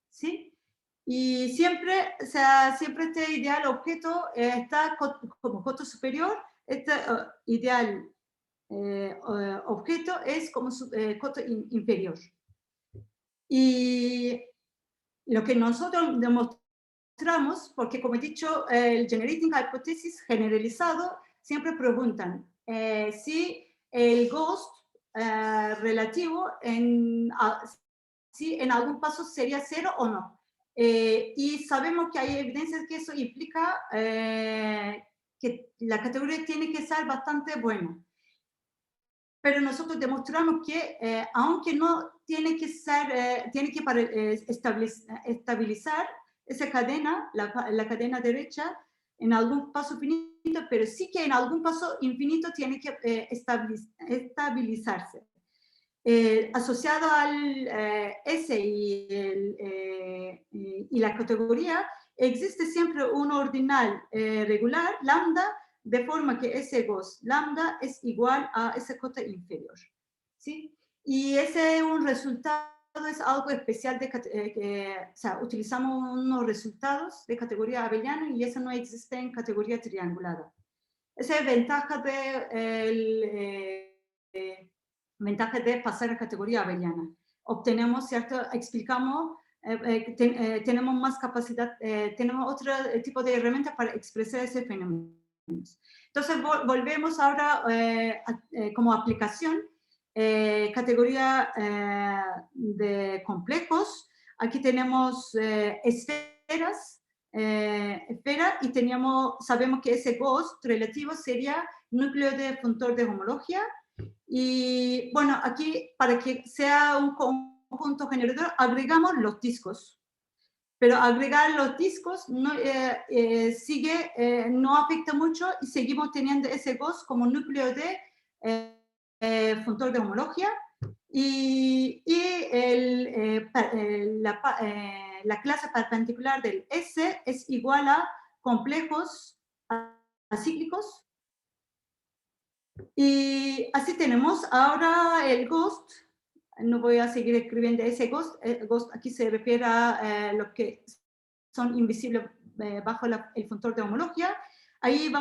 ¿sí? Y siempre, o sea, siempre este ideal objeto está como coto superior, este ideal objeto es como coto inferior. Y lo que nosotros demostramos, porque como he dicho, el Generating Hypothesis generalizado, siempre preguntan si el ghost relativo si en algún paso sería 0 o no. Y sabemos que hay evidencias que eso implica que la categoría tiene que ser bastante buena. Pero nosotros demostramos que aunque no tiene que ser, tiene que estabilizar esa cadena, la cadena derecha, en algún paso finito, pero sí que en algún paso infinito tiene que estabilizarse. Asociado al S y la categoría, existe siempre un ordinal regular, lambda, de forma que ese ghost lambda es igual a ese cota inferior, ¿sí? Y ese un resultado es algo especial, o sea, utilizamos unos resultados de categoría abeliana y eso no existe en categoría triangulada. Esa es ventaja ventaja de pasar a categoría abeliana. Obtenemos, ¿cierto? Explicamos, tenemos más capacidad, tenemos otro tipo de herramientas para expresar ese fenómeno. Entonces, volvemos ahora como aplicación, categoría de complejos. Aquí tenemos esferas, y sabemos que ese ghost relativo sería núcleo de funtor de homología. Y bueno, aquí para que sea un conjunto generador agregamos los discos. Pero agregar los discos no, no afecta mucho y seguimos teniendo ese ghost como núcleo de funtor de homología. Y la clase perpendicular del S es igual a complejos acíclicos. Y así tenemos ahora el ghost. No voy a seguir escribiendo ese ghost. Ghost aquí se refiere a los que son invisibles bajo el funtor de homología. Ahí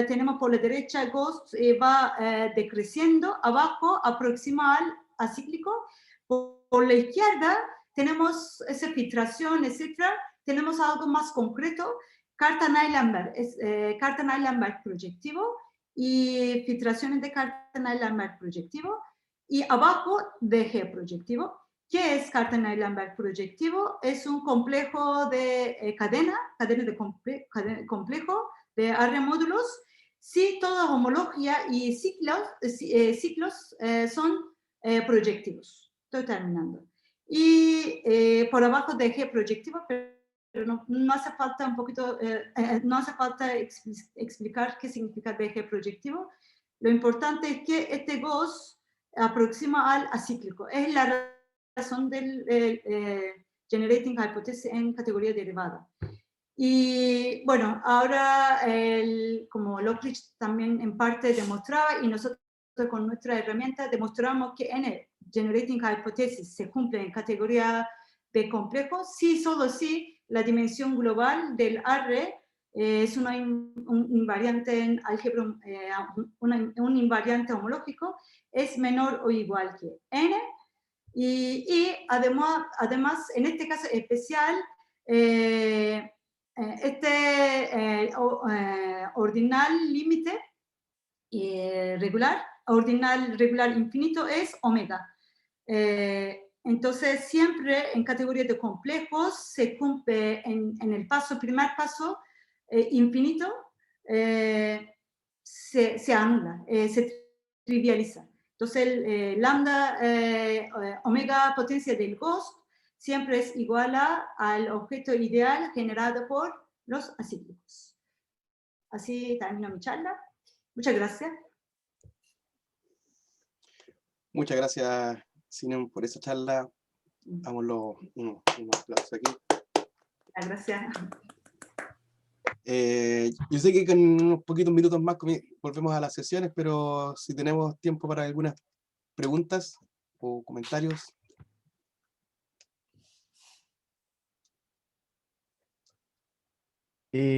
tenemos por la derecha el ghost va decreciendo, abajo aproxima al acíclico. Por la izquierda tenemos esa filtración, etcétera. Tenemos algo más concreto. Cartan-Lambert Cartan-Lambert proyectivo y filtraciones de Cartan-Lambert proyectivo. Y abajo DG proyectivo. ¿Qué es Cartan-Lambert proyectivo? Es un complejo de cadena de complejo de R módulos, si toda homología y ciclos son proyectivos. Estoy terminando. Y por abajo de G proyectivo, pero no hace falta no hace falta explicar qué significa DG proyectivo. Lo importante es que este ghost aproxima al acíclico. Es la razón del Generating Hypothesis en categoría derivada. Y bueno, ahora, como Lockridge también en parte demostraba, y nosotros con nuestra herramienta demostramos que en el Generating Hypothesis se cumple en categoría de complejo, sí, solo si la dimensión global del R es un invariante en álgebra, un invariante homológico, es menor o igual que n. Y además, en este caso especial, ordinal límite ordinal regular infinito es omega. Entonces, siempre en categoría de complejos se cumple en el primer paso infinito, se anula, se trivializa. Entonces, el lambda omega potencia del ghost siempre es igual al objeto ideal generado por los acíclicos. Así termino mi charla. Muchas gracias. Muchas gracias, Sinem, por esa charla. Hagámoslo unos aplausos aquí. Gracias. Yo sé que con unos poquitos minutos más volvemos a las sesiones, pero si tenemos tiempo para algunas preguntas o comentarios.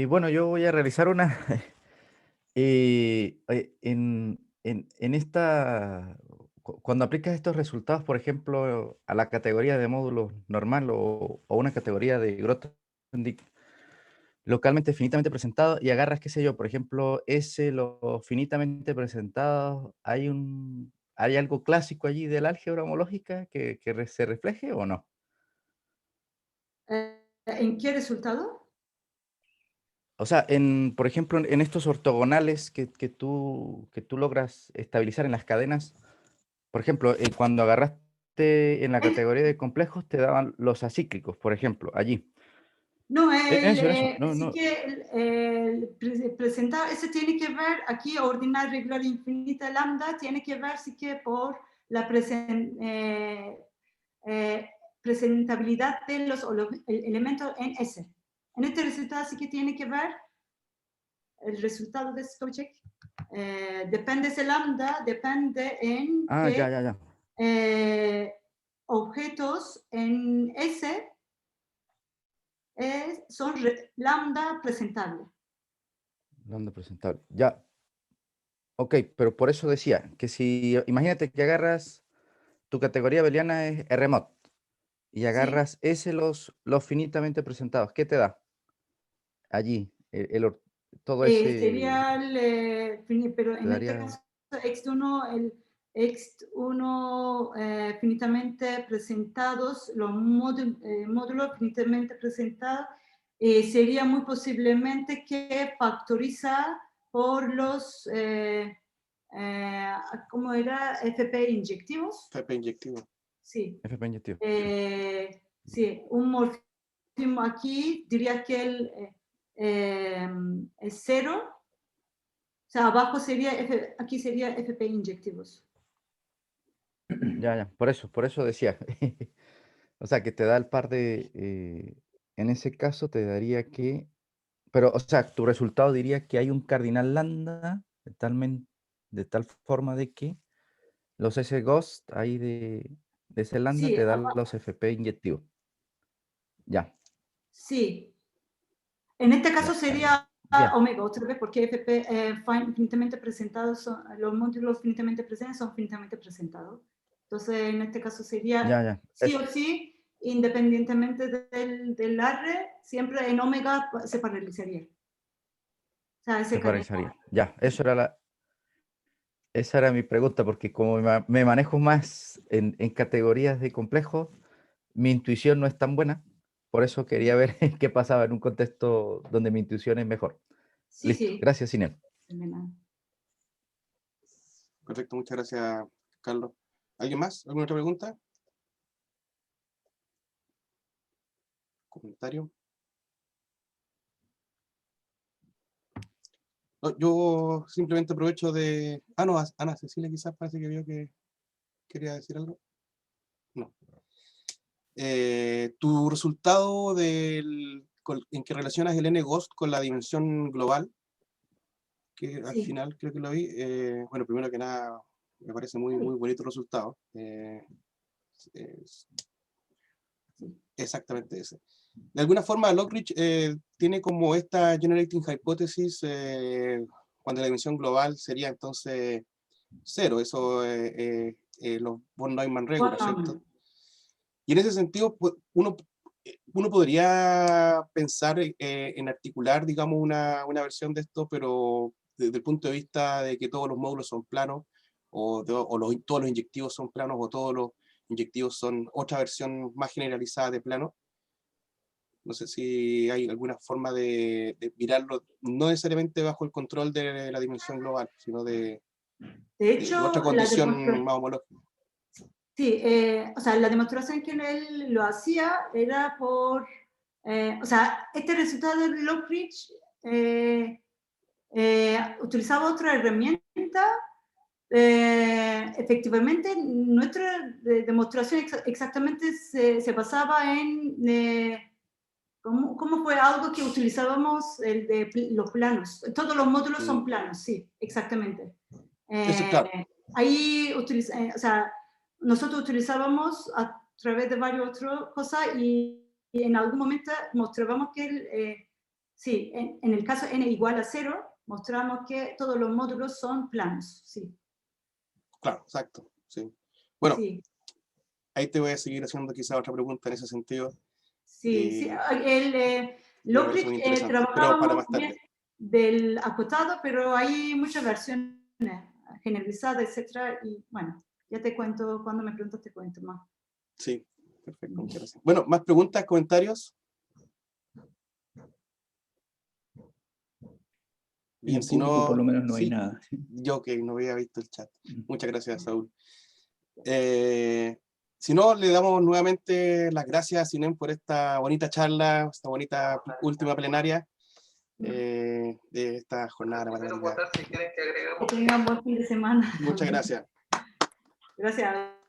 Bueno, yo voy a realizar una. En esta, cuando aplicas estos resultados, por ejemplo, a la categoría de módulo normal o una categoría de Grothendieck localmente finitamente presentado y agarras, qué sé yo, por ejemplo, los finitamente presentados, ¿hay algo clásico allí del álgebra homológica que se refleje o no? ¿En qué resultado? O sea, por ejemplo, en estos ortogonales que tú logras estabilizar en las cadenas, por ejemplo, cuando agarraste en la categoría de complejos, te daban los acíclicos, por ejemplo, allí. No, Eso, no, sí no. que presentar, eso tiene que ver, aquí ordinal regular infinita lambda, tiene que ver sí que por la presentabilidad de los elementos en S. En este resultado sí que tiene que ver el resultado de Stochek. Depende de lambda, depende en Ya. objetos en S son lambda presentable. Lambda presentable. Ya. Ok, pero por eso decía que si, imagínate que agarras, tu categoría abeliana es Rmod y agarras los finitamente presentados, ¿qué te da? Allí, todo ese... Sería pero en este daría... caso, X1, el X1 finitamente presentados, los módulos finitamente presentados, sería muy posiblemente que factoriza por los, ¿cómo era? FP inyectivos. FP inyectivo. Sí. FP inyectivo. Sí, un morfismo aquí diría que es 0. O sea, abajo sería, aquí sería FP inyectivos. Ya, por eso decía. O sea, que te da el par de... en ese caso te daría que... Pero, o sea, tu resultado diría que hay un cardinal lambda de tal forma de que los S-Ghost ahí de ese lambda Sí, te dan los FP inyectivos. Ya. Sí. En este caso sería Bien. omega, otra vez, porque FP finitamente presentados, los módulos finitamente presentes son finitamente presentados. Entonces, en este caso sería sí o sí, independientemente del R, siempre en omega se paralizaría. O sea, Se paralizaría. Ya, esa era mi pregunta, porque como me manejo más en categorías de complejos, mi intuición no es tan buena. Por eso quería ver qué pasaba en un contexto donde mi intuición es mejor. Sí, Listo. sí. Gracias, Sinel. Perfecto, muchas gracias, Carlos. ¿Alguien más? ¿Alguna otra pregunta? ¿Comentario? No, yo simplemente aprovecho de... no, Ana Cecilia quizás parece que vio que quería decir algo. No. Tu resultado en que relacionas el n-ghost con la dimensión global, que al final creo que lo vi. Bueno, primero que nada, me parece muy bonito el resultado. Exactamente ese. De alguna forma, Lockridge tiene como esta generating hypothesis cuando la dimensión global sería entonces 0, eso los von Neumann regular, ¿cierto? Y en ese sentido, uno podría pensar en articular, digamos, una versión de esto, pero desde el punto de vista de que todos los módulos son planos, todos los inyectivos son planos, o todos los inyectivos son otra versión más generalizada de plano. No sé si hay alguna forma de mirarlo, no necesariamente bajo el control de la dimensión global, sino de hecho, otra condición más homológica. Sí, o sea, la demostración que él lo hacía era por, o sea, este resultado de Lockridge utilizaba otra herramienta. Efectivamente, nuestra demostración exactamente se basaba en cómo fue algo que utilizábamos el de los planos. Todos los módulos son planos, sí, exactamente. Eso, claro. Ahí o sea, nosotros utilizábamos a través de varias otras cosas y en algún momento mostrábamos que sí, en el caso n igual a 0, mostramos que todos los módulos son planos, sí. Claro, exacto. Sí. Bueno, Sí. Ahí te voy a seguir haciendo quizá otra pregunta en ese sentido. Sí, sí. Me parece muy interesante, pero para Trabajábamos más tarde. del acotado, pero hay muchas versiones generalizadas, etcétera, y bueno, ya te cuento, cuando me preguntas te cuento más. Sí, perfecto, muchas gracias. Bueno, ¿más preguntas, comentarios? Bien, si no, por lo menos no hay nada. Yo que no había visto el chat. Muchas gracias, Saúl. Si no, le damos nuevamente las gracias a Sinem por esta bonita charla, esta bonita última plenaria de esta jornada matemática. Que tengan buen fin de semana. Muchas gracias. Gracias.